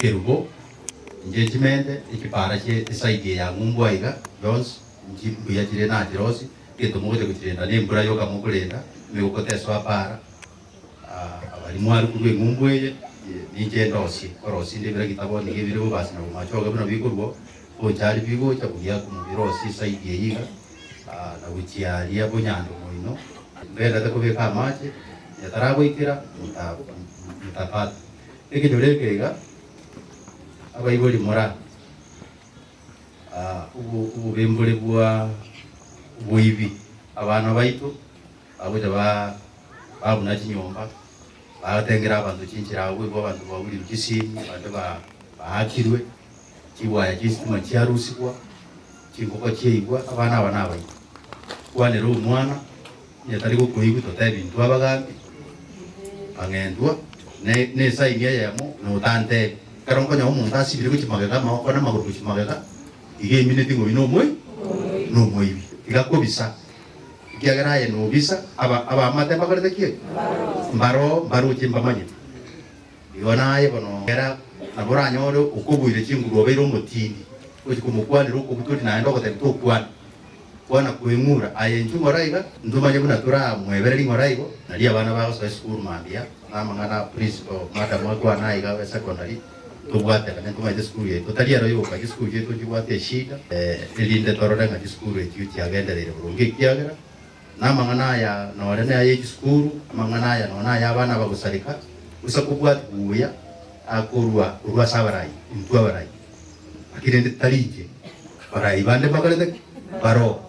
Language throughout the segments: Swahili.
kerubo engagement ikipara che saidi ya ngumbu aiga Jones njimbu ya jire na jirosi keto moje kutirenda nembura yoka mukulenda mekoteswa para abari mwari kubwe ngumbu ye nije ndosi korosi ndebira kitabo ni biro basi na machoga bino bikurwo ko cyari bigo cyo kuya ku birosi saidi yiga na wichiyari ya bunyando moino mbere ndakubeka amache yataragwikira mutapata ikidoreka abayiboli mora ubu bembole bwa buivi abana baitu abuja babuna kinyomba batengera abantu kinjira abo abantu baburi bikisini bande bahakirwe kiwaya kisituma cyarusikwa kingoko cyeyigwa abana nabayi kwanero umwana yatari ko kuyigu totaye bintu abagambi angendwa ne saimya yamo no tante karonko nyawo umuntu asibire ku kimagaga amaboko n'amaguru ku kimagaga igihe minute ngo bino moyi ibi igakobisa igagaraye no bisa aba mate bagarete kiye mbaro kimbamanye yonaye bono era naboranyoro ukubuire kinguru obero mutindi uko kumukwanira uko buturi naenda ko tabi to kwana kuengura ayenju moraiga ndumanye kuna tura mwebere ngoraigo nali abana ba school mambia amangana principal madam wa naiga wa secondary tubwate kana tumaje school yetu taliero yo ka school yetu tubwate shida elinde torora nga school yetu yagenderere burungi kyagera namangana ya norene ya school amangana ya nona ya abana bagusarika usakubwate buya akurwa urwa sabarai intwa barai akirende talije barai bande bagarete baro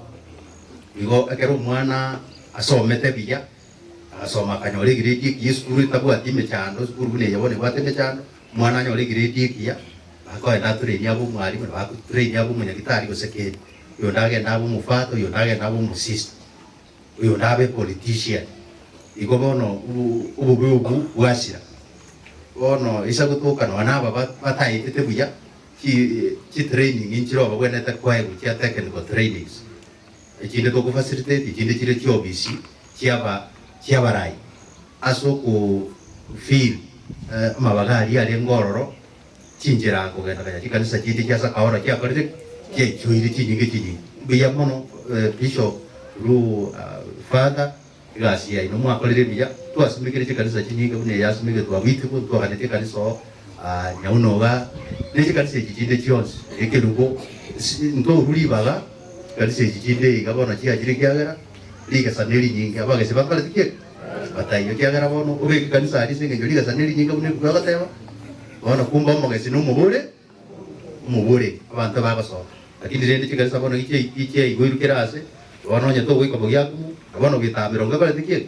igo akero mwana asomete biya asoma kanyore grade y'isukuru tabwati mechando sukuru bune yabone bwatende cyando mwana nyore grade y'kiya akwa ndature nyabo mwari bakuture nyabo munyagitari goseke yo ndage ndabo mufato yo ndage ndabo musist yo ndabe politician igo bono ubu wasira bono isa gutuka no anaba batayite buya ki training injiro babwene takwaye ku technical trainings ikinde to facilitate ikinde kire cyobisi cyabarai aso ku feel amabagari ari ngororo kinjira ko genda kaya kikanisa kiti cyasa kahora cyakorete cyuhiri kinyinge biya mono bishop ru father gasi ya ino mwakorere biya twasimikire kikanisa kinyinge bune yasimike twabite ko twakanete kanisa nyaunoga nekikanisa ikinde cyose ekerugo ndo rulibaga kanisa ikinde igabona cyagire kyagara liga saneri nyingi abagese bakala tikiye batayo kyagara bono ube kanisa ari singe liga saneri nyingi bune kugateba bono kumba umugese umubure abantu babaso lakini rende kikanisa bono ikiye igwirukirase bono nyato wiko bugyakumu bono bitamiro ngabala tikiye